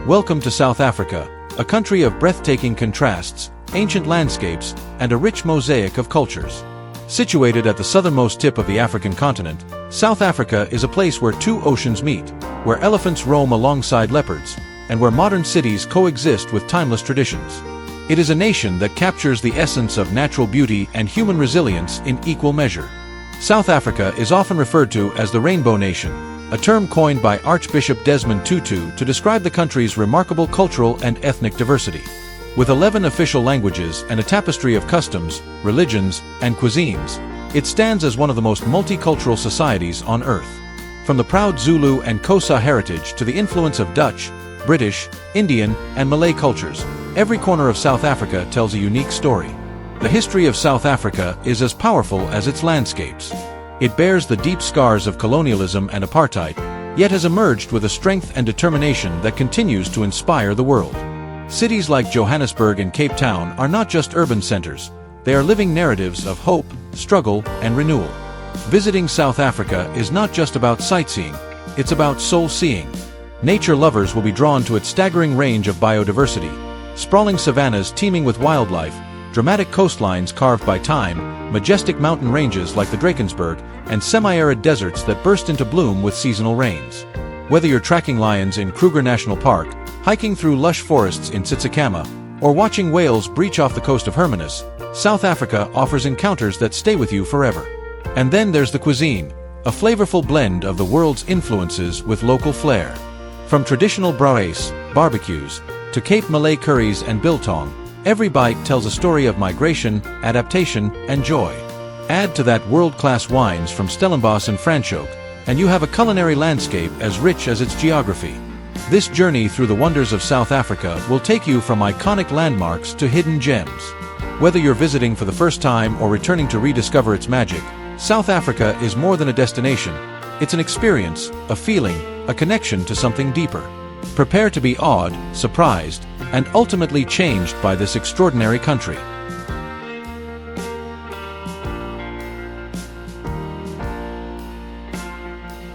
Welcome to South Africa, a country of breathtaking contrasts, ancient landscapes, and a rich mosaic of cultures. Situated at the southernmost tip of the African continent, South Africa is a place where two oceans meet, where elephants roam alongside leopards, and where modern cities coexist with timeless traditions. It is a nation that captures the essence of natural beauty and human resilience in equal measure. South Africa is often referred to as the Rainbow Nation, a term coined by Archbishop Desmond Tutu to describe the country's remarkable cultural and ethnic diversity. With 11 official languages and a tapestry of customs, religions, and cuisines, it stands as one of the most multicultural societies on Earth. From the proud Zulu and Xhosa heritage to the influence of Dutch, British, Indian, and Malay cultures, every corner of South Africa tells a unique story. The history of South Africa is as powerful as its landscapes. It bears the deep scars of colonialism and apartheid, yet has emerged with a strength and determination that continues to inspire the world. Cities like Johannesburg and Cape Town are not just urban centers, they are living narratives of hope, struggle, and renewal. Visiting South Africa is not just about sightseeing, it's about soul-seeing. Nature lovers will be drawn to its staggering range of biodiversity, sprawling savannas teeming with wildlife, dramatic coastlines carved by time, majestic mountain ranges like the Drakensberg, and semi-arid deserts that burst into bloom with seasonal rains. Whether you're tracking lions in Kruger National Park, hiking through lush forests in Tsitsikama, or watching whales breach off the coast of Hermanus, South Africa offers encounters that stay with you forever. And then there's the cuisine, a flavorful blend of the world's influences with local flair. From traditional braais, barbecues, to Cape Malay curries and biltong, every bite tells a story of migration, adaptation, and joy. Add to that world-class wines from Stellenbosch and Franschhoek, and you have a culinary landscape as rich as its geography. This journey through the wonders of South Africa will take you from iconic landmarks to hidden gems. Whether you're visiting for the first time or returning to rediscover its magic, South Africa is more than a destination. It's an experience, a feeling, a connection to something deeper. Prepare to be awed, surprised, and ultimately changed by this extraordinary country.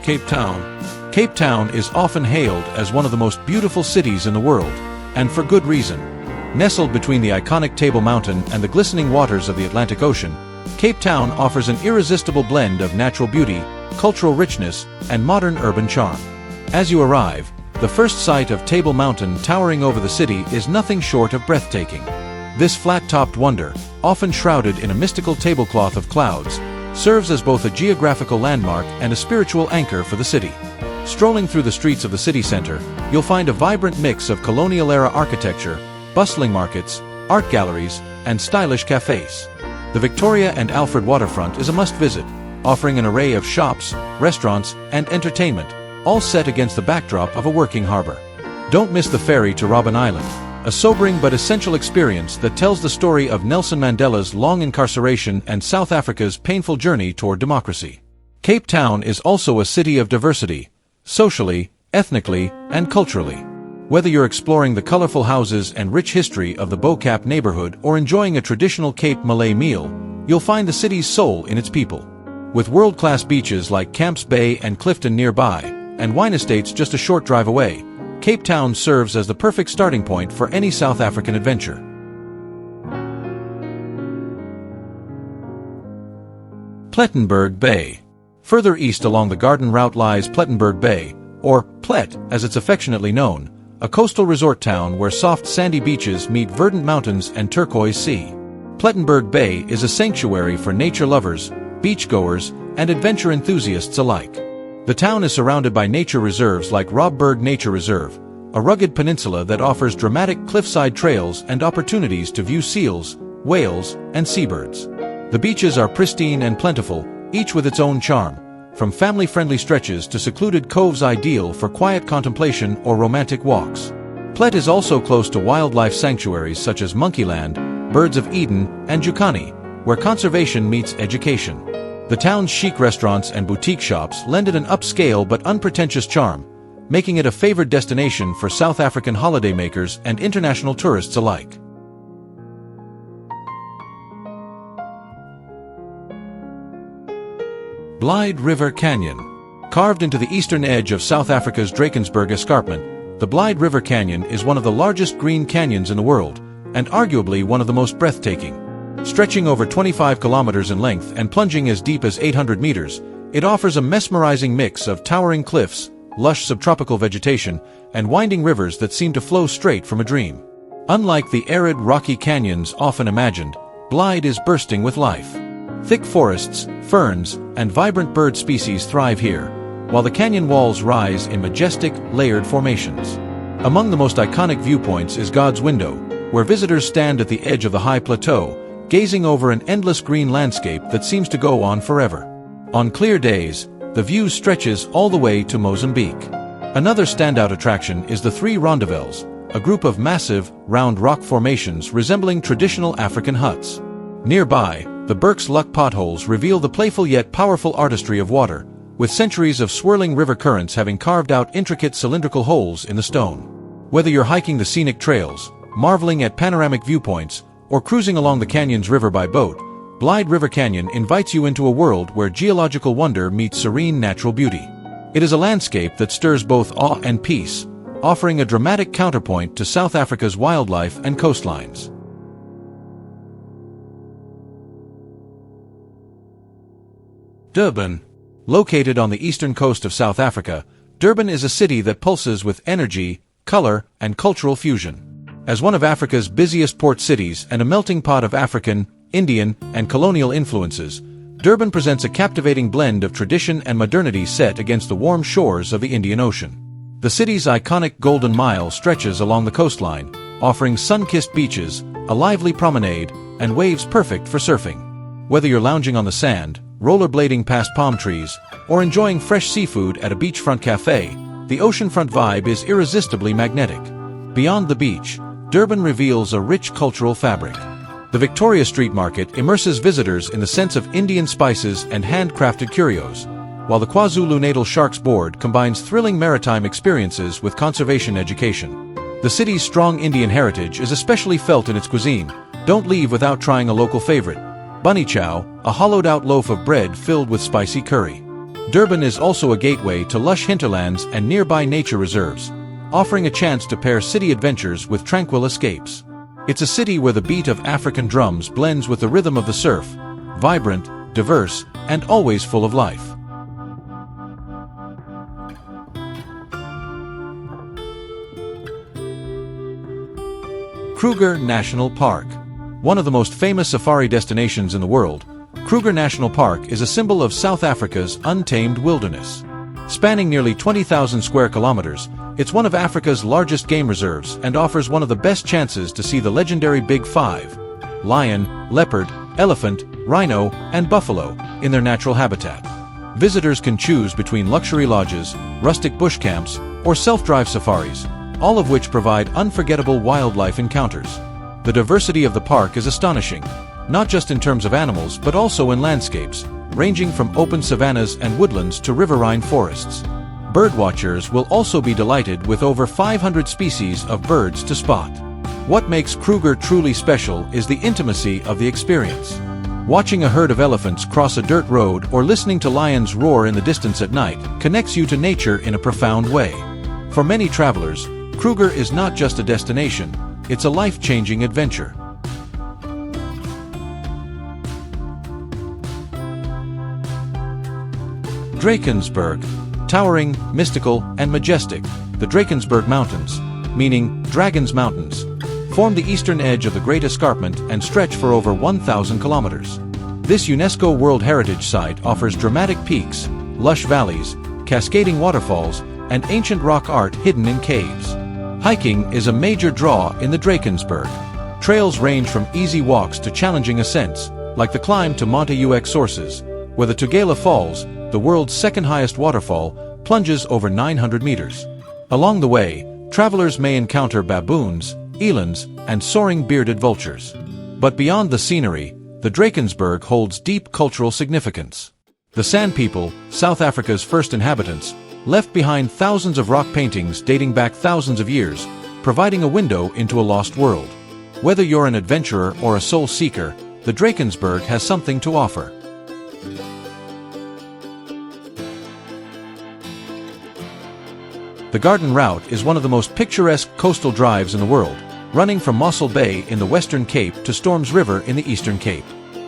Cape Town. Cape Town is often hailed as one of the most beautiful cities in the world, and for good reason. Nestled between the iconic Table Mountain and the glistening waters of the Atlantic Ocean, Cape Town offers an irresistible blend of natural beauty, cultural richness, and modern urban charm. As you arrive, the first sight of Table Mountain towering over the city is nothing short of breathtaking. This flat-topped wonder, often shrouded in a mystical tablecloth of clouds, serves as both a geographical landmark and a spiritual anchor for the city. Strolling through the streets of the city center, you'll find a vibrant mix of colonial-era architecture, bustling markets, art galleries, and stylish cafes. The Victoria and Alfred waterfront is a must-visit, offering an array of shops, restaurants, and entertainment, all set against the backdrop of a working harbor. Don't miss the ferry to Robben Island, a sobering but essential experience that tells the story of Nelson Mandela's long incarceration and South Africa's painful journey toward democracy. Cape Town is also a city of diversity, socially, ethnically, and culturally. Whether you're exploring the colorful houses and rich history of the Bo-Kaap neighborhood or enjoying a traditional Cape Malay meal, you'll find the city's soul in its people. With world-class beaches like Camps Bay and Clifton nearby, and wine estates just a short drive away, Cape Town serves as the perfect starting point for any South African adventure. Plettenberg Bay. Further east along the Garden Route lies Plettenberg Bay, or Plet as it's affectionately known, a coastal resort town where soft sandy beaches meet verdant mountains and turquoise sea. Plettenberg Bay is a sanctuary for nature lovers, beachgoers, and adventure enthusiasts alike. The town is surrounded by nature reserves like Robberg Nature Reserve, a rugged peninsula that offers dramatic cliffside trails and opportunities to view seals, whales, and seabirds. The beaches are pristine and plentiful, each with its own charm, from family-friendly stretches to secluded coves ideal for quiet contemplation or romantic walks. Plet is also close to wildlife sanctuaries such as Monkeyland, Birds of Eden, and Jukani, where conservation meets education. The town's chic restaurants and boutique shops lend it an upscale but unpretentious charm, making it a favored destination for South African holidaymakers and international tourists alike. Blyde River Canyon. Carved into the eastern edge of South Africa's Drakensberg escarpment, The Blyde River Canyon is one of the largest green canyons in the world, and arguably one of the most breathtaking. Stretching over 25 kilometers in length and plunging as deep as 800 meters, it offers a mesmerizing mix of towering cliffs, lush subtropical vegetation, and winding rivers that seem to flow straight from a dream. Unlike the arid, rocky canyons often imagined, Blyde is bursting with life. Thick forests, ferns, and vibrant bird species thrive here, while the canyon walls rise in majestic, layered formations. Among the most iconic viewpoints is God's Window, where visitors stand at the edge of the high plateau, gazing over an endless green landscape that seems to go on forever. On clear days, the view stretches all the way to Mozambique. Another standout attraction is the Three Rondavels, a group of massive, round rock formations resembling traditional African huts. Nearby, the Burke's Luck potholes reveal the playful yet powerful artistry of water, with centuries of swirling river currents having carved out intricate cylindrical holes in the stone. Whether you're hiking the scenic trails, marveling at panoramic viewpoints, or cruising along the canyon's river by boat, Blyde River Canyon invites you into a world where geological wonder meets serene natural beauty. It is a landscape that stirs both awe and peace, offering a dramatic counterpoint to South Africa's wildlife and coastlines. Durban. Located on the eastern coast of South Africa, Durban is a city that pulses with energy, color, and cultural fusion. As one of Africa's busiest port cities and a melting pot of African, Indian, and colonial influences, Durban presents a captivating blend of tradition and modernity set against the warm shores of the Indian Ocean. The city's iconic Golden Mile stretches along the coastline, offering sun-kissed beaches, a lively promenade, and waves perfect for surfing. Whether you're lounging on the sand, rollerblading past palm trees, or enjoying fresh seafood at a beachfront cafe, the oceanfront vibe is irresistibly magnetic. Beyond the beach, Durban reveals a rich cultural fabric. The Victoria Street Market immerses visitors in the sense of Indian spices and handcrafted curios, while the KwaZulu-Natal Sharks Board combines thrilling maritime experiences with conservation education. The city's strong Indian heritage is especially felt in its cuisine. Don't leave without trying a local favorite, bunny chow, a hollowed-out loaf of bread filled with spicy curry. Durban is also a gateway to lush hinterlands and nearby nature reserves, offering a chance to pair city adventures with tranquil escapes. It's a city where the beat of African drums blends with the rhythm of the surf, vibrant, diverse, and always full of life. Kruger National Park. One of the most famous safari destinations in the world, Kruger National Park is a symbol of South Africa's untamed wilderness. Spanning nearly 20,000 square kilometers, it's one of Africa's largest game reserves and offers one of the best chances to see the legendary Big Five: lion, leopard, elephant, rhino, and buffalo in their natural habitat. Visitors can choose between luxury lodges, rustic bush camps, or self-drive safaris, all of which provide unforgettable wildlife encounters. The diversity of the park is astonishing, not just in terms of animals but also in landscapes, ranging from open savannas and woodlands to riverine forests. Birdwatchers will also be delighted with over 500 species of birds to spot. What makes Kruger truly special is the intimacy of the experience. Watching a herd of elephants cross a dirt road or listening to lions roar in the distance at night connects you to nature in a profound way. For many travelers, Kruger is not just a destination, it's a life-changing adventure. Drakensberg. Towering, mystical, and majestic, the Drakensberg Mountains, meaning Dragon's Mountains, form the eastern edge of the Great Escarpment and stretch for over 1,000 kilometers. This UNESCO World Heritage Site offers dramatic peaks, lush valleys, cascading waterfalls, and ancient rock art hidden in caves. Hiking is a major draw in the Drakensberg. Trails range from easy walks to challenging ascents, like the climb to Monte Ux Sources, where the Tugela Falls, the world's second highest waterfall, plunges over 900 meters. Along the way, travelers may encounter baboons, elands, and soaring bearded vultures. But beyond the scenery, the Drakensberg holds deep cultural significance. The San People, South Africa's first inhabitants, left behind thousands of rock paintings dating back thousands of years, providing a window into a lost world. Whether you're an adventurer or a soul seeker, the Drakensberg has something to offer. The Garden Route is one of the most picturesque coastal drives in the world, running from Mossel Bay in the Western Cape to Storms River in the Eastern Cape.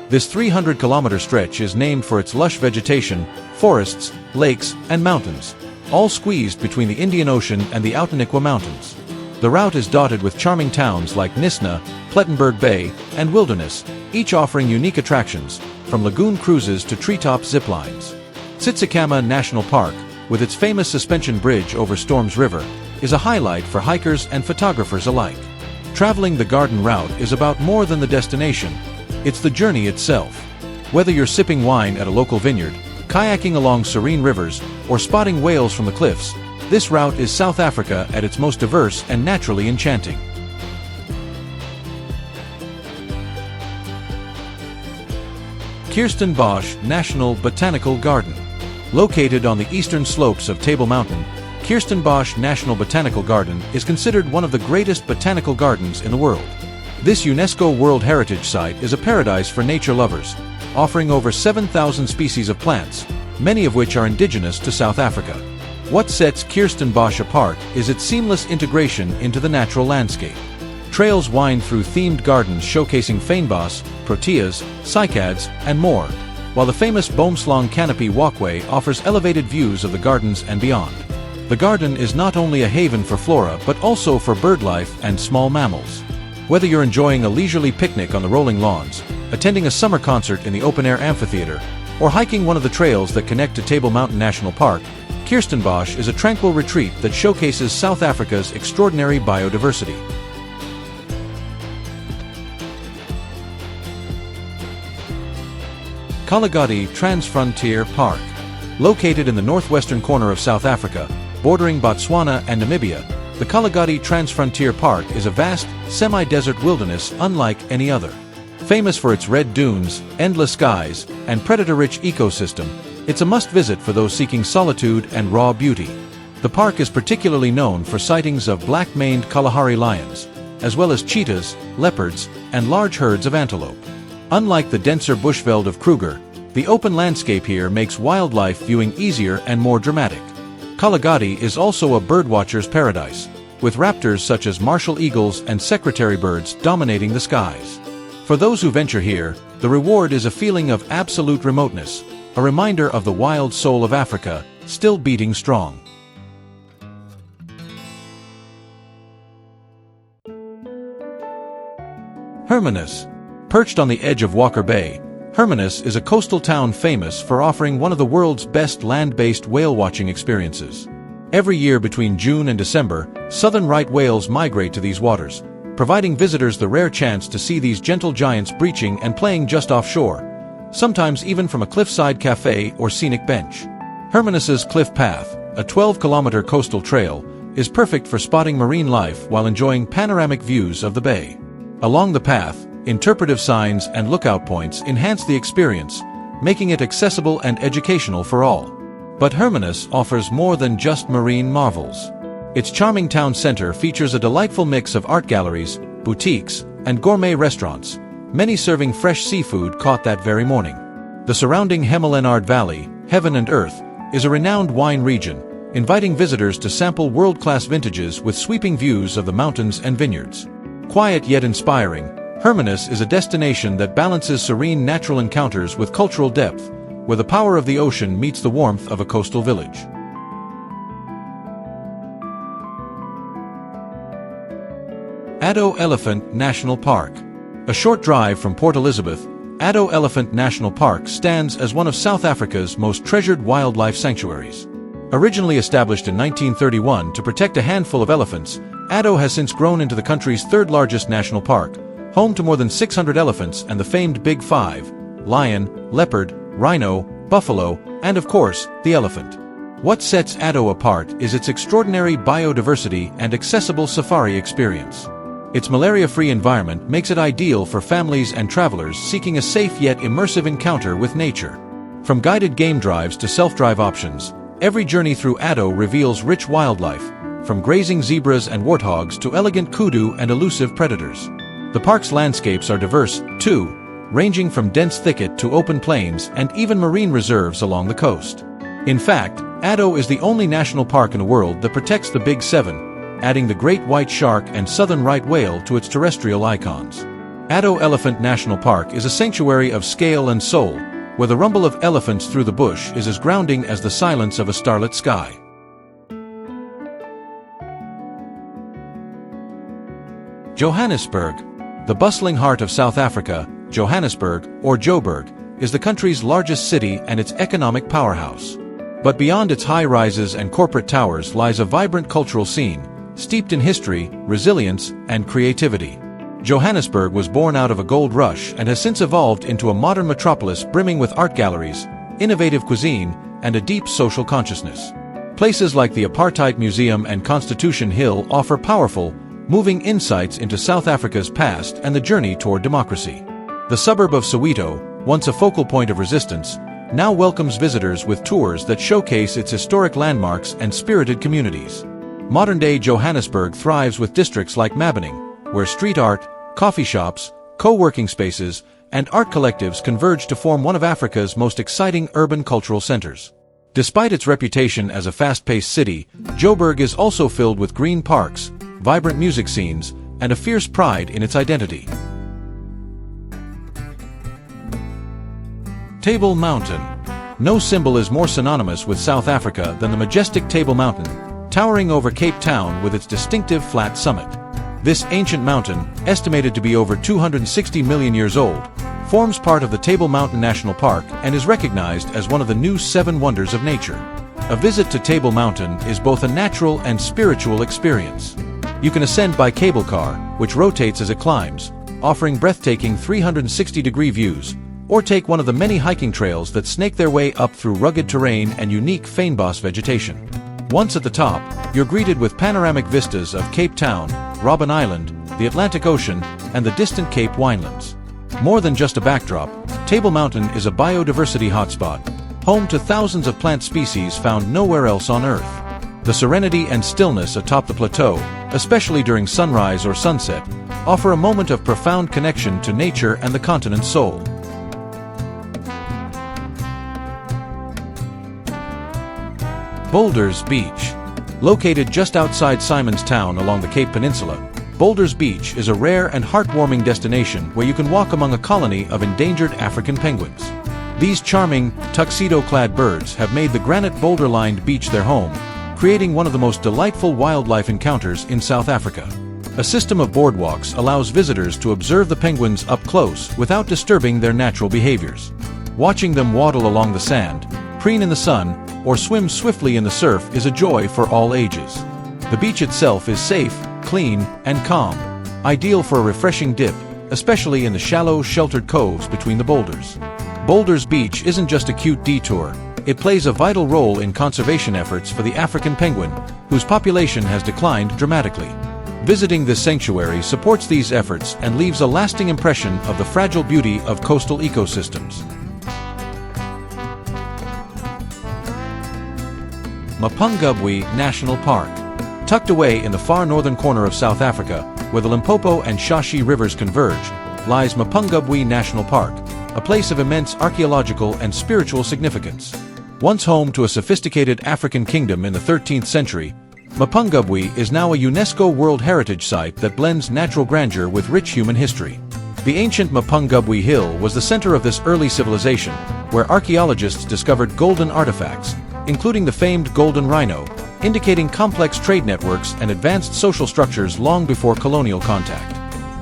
This 300-kilometer stretch is named for its lush vegetation, forests, lakes, and mountains, all squeezed between the Indian Ocean and the Outeniqua Mountains. The route is dotted with charming towns like Nisna, Plettenberg Bay, and Wilderness, each offering unique attractions, from lagoon cruises to treetop zip lines. Tsitsikama National Park, with its famous suspension bridge over Storms River, is a highlight for hikers and photographers alike. Traveling the Garden Route is about more than the destination, it's the journey itself. Whether you're sipping wine at a local vineyard, kayaking along serene rivers, or spotting whales from the cliffs, this route is South Africa at its most diverse and naturally enchanting. Kirstenbosch National Botanical Garden. Located on the eastern slopes of Table Mountain, Kirstenbosch National Botanical Garden is considered one of the greatest botanical gardens in the world. This UNESCO World Heritage Site is a paradise for nature lovers, offering over 7,000 species of plants, many of which are indigenous to South Africa. What sets Kirstenbosch apart is its seamless integration into the natural landscape. Trails wind through themed gardens showcasing fynbos, proteas, cycads, and more, while the famous Boomslang Canopy Walkway offers elevated views of the gardens and beyond. The garden is not only a haven for flora but also for birdlife and small mammals. Whether you're enjoying a leisurely picnic on the rolling lawns, attending a summer concert in the open-air amphitheater, or hiking one of the trails that connect to Table Mountain National Park, Kirstenbosch is a tranquil retreat that showcases South Africa's extraordinary biodiversity. Kalahari Transfrontier Park. Located in the northwestern corner of South Africa, bordering Botswana and Namibia, the Kalahari Transfrontier Park is a vast, semi-desert wilderness unlike any other. Famous for its red dunes, endless skies, and predator-rich ecosystem, it's a must-visit for those seeking solitude and raw beauty. The park is particularly known for sightings of black-maned Kalahari lions, as well as cheetahs, leopards, and large herds of antelope. Unlike the denser bushveld of Kruger, the open landscape here makes wildlife viewing easier and more dramatic. Kalahari is also a birdwatcher's paradise, with raptors such as martial eagles and secretary birds dominating the skies. For those who venture here, the reward is a feeling of absolute remoteness, a reminder of the wild soul of Africa, still beating strong. Hermanus. Perched on the edge of Walker Bay, Hermanus is a coastal town famous for offering one of the world's best land-based whale-watching experiences. Every year between June and December, southern right whales migrate to these waters, providing visitors the rare chance to see these gentle giants breaching and playing just offshore, sometimes even from a cliffside cafe or scenic bench. Hermanus's Cliff Path, a 12-kilometer coastal trail, is perfect for spotting marine life while enjoying panoramic views of the bay. Along the path, interpretive signs and lookout points enhance the experience, making it accessible and educational for all. But Hermanus offers more than just marine marvels. Its charming town center features a delightful mix of art galleries, boutiques, and gourmet restaurants, many serving fresh seafood caught that very morning. The surrounding Hemelenard Valley, Heaven and Earth, is a renowned wine region, inviting visitors to sample world-class vintages with sweeping views of the mountains and vineyards. Quiet yet inspiring, Hermanus is a destination that balances serene natural encounters with cultural depth, where the power of the ocean meets the warmth of a coastal village. Addo Elephant National Park. A short drive from Port Elizabeth, Addo Elephant National Park stands as one of South Africa's most treasured wildlife sanctuaries. Originally established in 1931 to protect a handful of elephants, Addo has since grown into the country's third-largest national park, home to more than 600 elephants and the famed Big Five: lion, leopard, rhino, buffalo, and of course, the elephant. What sets Addo apart is its extraordinary biodiversity and accessible safari experience. Its malaria-free environment makes it ideal for families and travelers seeking a safe yet immersive encounter with nature. From guided game drives to self-drive options, every journey through Addo reveals rich wildlife, from grazing zebras and warthogs to elegant kudu and elusive predators. The park's landscapes are diverse, too, ranging from dense thicket to open plains and even marine reserves along the coast. In fact, Addo is the only national park in the world that protects the Big Seven, adding the great white shark and southern right whale to its terrestrial icons. Addo Elephant National Park is a sanctuary of scale and soul, where the rumble of elephants through the bush is as grounding as the silence of a starlit sky. Johannesburg. The bustling heart of South Africa, Johannesburg, or Joburg, is the country's largest city and its economic powerhouse. But beyond its high-rises and corporate towers lies a vibrant cultural scene, steeped in history, resilience, and creativity. Johannesburg was born out of a gold rush and has since evolved into a modern metropolis brimming with art galleries, innovative cuisine, and a deep social consciousness. Places like the Apartheid Museum and Constitution Hill offer powerful, moving insights into South Africa's past and the journey toward democracy. The suburb of Soweto, once a focal point of resistance, now welcomes visitors with tours that showcase its historic landmarks and spirited communities. Modern-day Johannesburg thrives with districts like Mabening, where street art, coffee shops, co-working spaces, and art collectives converge to form one of Africa's most exciting urban cultural centers. Despite its reputation as a fast-paced city, Joburg is also filled with green parks, vibrant music scenes, and a fierce pride in its identity. Table Mountain. No symbol is more synonymous with South Africa than the majestic Table Mountain, towering over Cape Town with its distinctive flat summit. This ancient mountain, estimated to be over 260 million years old, forms part of the Table Mountain National Park and is recognized as one of the new 7 wonders of nature. A visit to Table Mountain is both a natural and spiritual experience. You can ascend by cable car, which rotates as it climbs, offering breathtaking 360-degree views, or take one of the many hiking trails that snake their way up through rugged terrain and unique fynbos vegetation. Once at the top, you're greeted with panoramic vistas of Cape Town, Robben Island, the Atlantic Ocean, and the distant Cape Winelands. More than just a backdrop, Table Mountain is a biodiversity hotspot, home to thousands of plant species found nowhere else on Earth. The serenity and stillness atop the plateau, especially during sunrise or sunset, offer a moment of profound connection to nature and the continent's soul. Boulders Beach. Located just outside Simon's Town along the Cape Peninsula, Boulders Beach is a rare and heartwarming destination where you can walk among a colony of endangered African penguins. These charming, tuxedo-clad birds have made the granite boulder-lined beach their home, creating one of the most delightful wildlife encounters in South Africa. A system of boardwalks allows visitors to observe the penguins up close without disturbing their natural behaviors. Watching them waddle along the sand, preen in the sun, or swim swiftly in the surf is a joy for all ages. The beach itself is safe, clean, and calm, ideal for a refreshing dip, especially in the shallow, sheltered coves between the boulders. Boulders Beach isn't just a cute detour, it plays a vital role in conservation efforts for the African penguin, whose population has declined dramatically. Visiting this sanctuary supports these efforts and leaves a lasting impression of the fragile beauty of coastal ecosystems. Mapungubwe National Park. Tucked away in the far northern corner of South Africa, where the Limpopo and Shashi rivers converge, lies Mapungubwe National Park, a place of immense archaeological and spiritual significance. Once home to a sophisticated African kingdom in the 13th century, Mapungubwe is now a UNESCO World Heritage Site that blends natural grandeur with rich human history. The ancient Mapungubwe Hill was the center of this early civilization, where archaeologists discovered golden artifacts, including the famed golden rhino, indicating complex trade networks and advanced social structures long before colonial contact.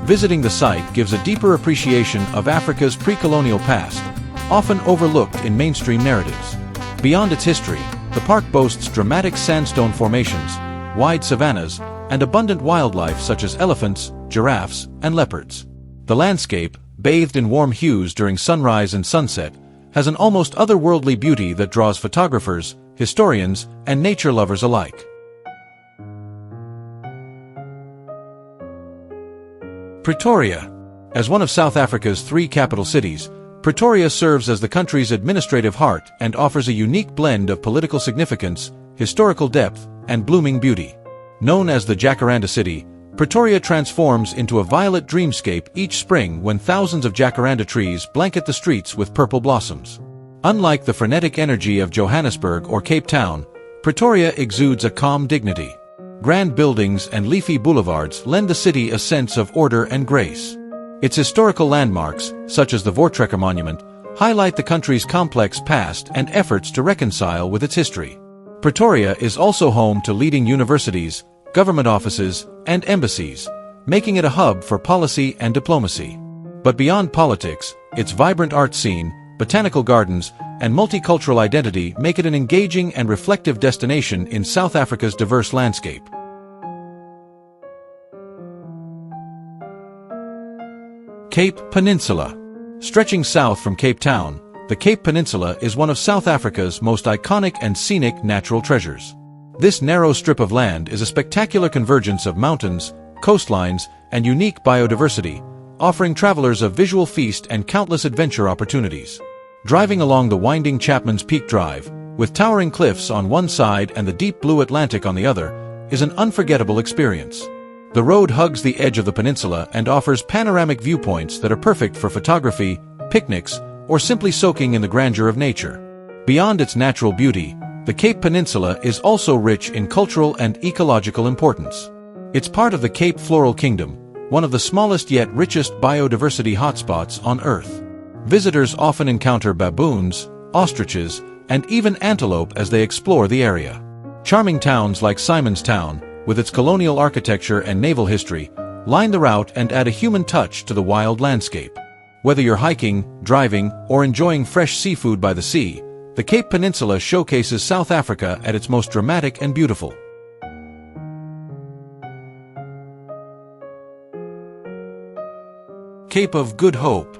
Visiting the site gives a deeper appreciation of Africa's pre-colonial past, often overlooked in mainstream narratives. Beyond its history, the park boasts dramatic sandstone formations, wide savannas, and abundant wildlife such as elephants, giraffes, and leopards. The landscape, bathed in warm hues during sunrise and sunset, has an almost otherworldly beauty that draws photographers, historians, and nature lovers alike. Pretoria. As one of South Africa's 3 capital cities, Pretoria serves as the country's administrative heart and offers a unique blend of political significance, historical depth, and blooming beauty. Known as the Jacaranda City, Pretoria transforms into a violet dreamscape each spring when thousands of jacaranda trees blanket the streets with purple blossoms. Unlike the frenetic energy of Johannesburg or Cape Town, Pretoria exudes a calm dignity. Grand buildings and leafy boulevards lend the city a sense of order and grace. Its historical landmarks, such as the Voortrekker Monument, highlight the country's complex past and efforts to reconcile with its history. Pretoria is also home to leading universities, government offices, and embassies, making it a hub for policy and diplomacy. But beyond politics, its vibrant art scene, botanical gardens, and multicultural identity make it an engaging and reflective destination in South Africa's diverse landscape. Cape Peninsula. Stretching south from Cape Town, the Cape Peninsula is one of South Africa's most iconic and scenic natural treasures. This narrow strip of land is a spectacular convergence of mountains, coastlines, and unique biodiversity, offering travelers a visual feast and countless adventure opportunities. Driving along the winding Chapman's Peak Drive, with towering cliffs on one side and the deep blue Atlantic on the other, is an unforgettable experience. The road hugs the edge of the peninsula and offers panoramic viewpoints that are perfect for photography, picnics, or simply soaking in the grandeur of nature. Beyond its natural beauty, the Cape Peninsula is also rich in cultural and ecological importance. It's part of the Cape Floral Kingdom, one of the smallest yet richest biodiversity hotspots on Earth. Visitors often encounter baboons, ostriches, and even antelope as they explore the area. Charming towns like Simonstown, with its colonial architecture and naval history, line the route and add a human touch to the wild landscape. Whether you're hiking, driving, or enjoying fresh seafood by the sea, the Cape Peninsula showcases South Africa at its most dramatic and beautiful. Cape of Good Hope.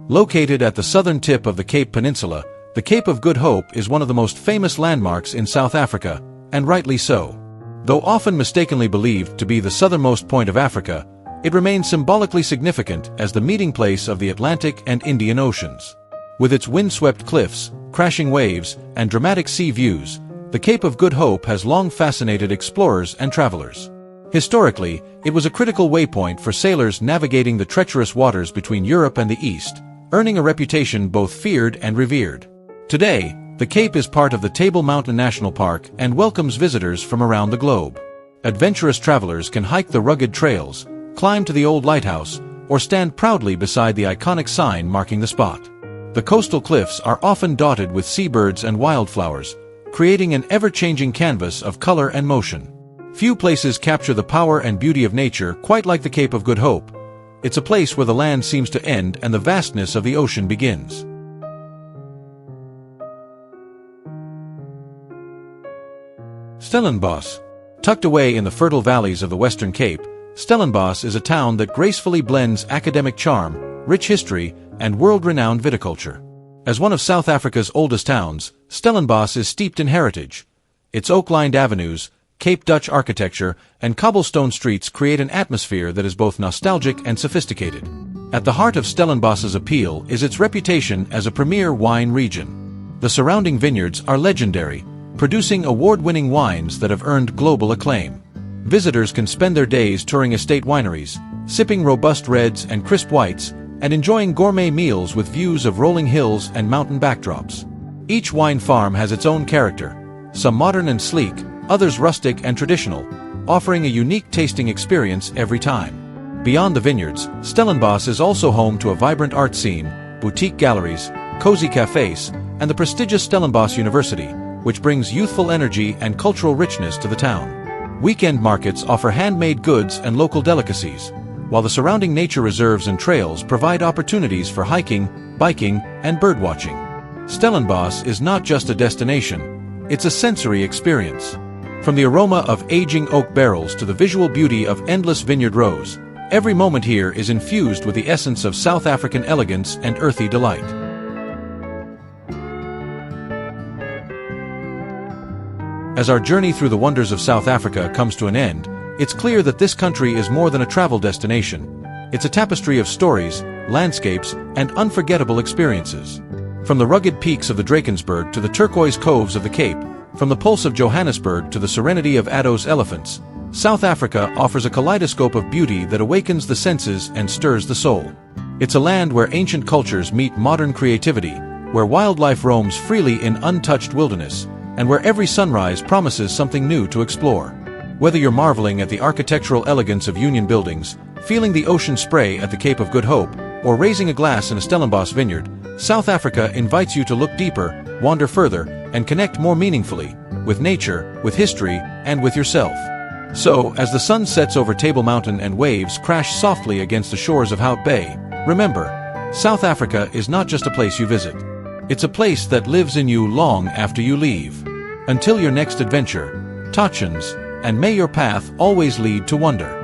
Located at the southern tip of the Cape Peninsula, the Cape of Good Hope is one of the most famous landmarks in South Africa, and rightly so. Though often mistakenly believed to be the southernmost point of Africa, it remains symbolically significant as the meeting place of the Atlantic and Indian Oceans. With its windswept cliffs, crashing waves, and dramatic sea views, the Cape of Good Hope has long fascinated explorers and travelers. Historically, it was a critical waypoint for sailors navigating the treacherous waters between Europe and the East, earning a reputation both feared and revered. Today, the Cape is part of the Table Mountain National Park and welcomes visitors from around the globe. Adventurous travelers can hike the rugged trails, climb to the old lighthouse, or stand proudly beside the iconic sign marking the spot. The coastal cliffs are often dotted with seabirds and wildflowers, creating an ever-changing canvas of color and motion. Few places capture the power and beauty of nature quite like the Cape of Good Hope. It's a place where the land seems to end and the vastness of the ocean begins. Stellenbosch. Tucked away in the fertile valleys of the Western Cape, Stellenbosch is a town that gracefully blends academic charm, rich history, and world-renowned viticulture. As one of South Africa's oldest towns, Stellenbosch is steeped in heritage. Its oak-lined avenues, Cape Dutch architecture, and cobblestone streets create an atmosphere that is both nostalgic and sophisticated. At the heart of Stellenbosch's appeal is its reputation as a premier wine region. The surrounding vineyards are legendary, producing award-winning wines that have earned global acclaim. Visitors can spend their days touring estate wineries, sipping robust reds and crisp whites, and enjoying gourmet meals with views of rolling hills and mountain backdrops. Each wine farm has its own character, some modern and sleek, others rustic and traditional, offering a unique tasting experience every time. Beyond the vineyards, Stellenbosch is also home to a vibrant art scene, boutique galleries, cozy cafes, and the prestigious Stellenbosch University, which brings youthful energy and cultural richness to the town. Weekend markets offer handmade goods and local delicacies, while the surrounding nature reserves and trails provide opportunities for hiking, biking, and birdwatching. Stellenbosch is not just a destination, it's a sensory experience. From the aroma of aging oak barrels to the visual beauty of endless vineyard rows, every moment here is infused with the essence of South African elegance and earthy delight. As our journey through the wonders of South Africa comes to an end, it's clear that this country is more than a travel destination. It's a tapestry of stories, landscapes, and unforgettable experiences. From the rugged peaks of the Drakensberg to the turquoise coves of the Cape, from the pulse of Johannesburg to the serenity of Addo's elephants, South Africa offers a kaleidoscope of beauty that awakens the senses and stirs the soul. It's a land where ancient cultures meet modern creativity, where wildlife roams freely in untouched wilderness, and where every sunrise promises something new to explore. Whether you're marveling at the architectural elegance of Union buildings, feeling the ocean spray at the Cape of Good Hope, or raising a glass in a Stellenbosch vineyard, South Africa invites you to look deeper, wander further, and connect more meaningfully with nature, with history, and with yourself. So, as the sun sets over Table Mountain and waves crash softly against the shores of Hout Bay, remember, South Africa is not just a place you visit. It's a place that lives in you long after you leave. Until your next adventure, Tochins, and may your path always lead to wonder.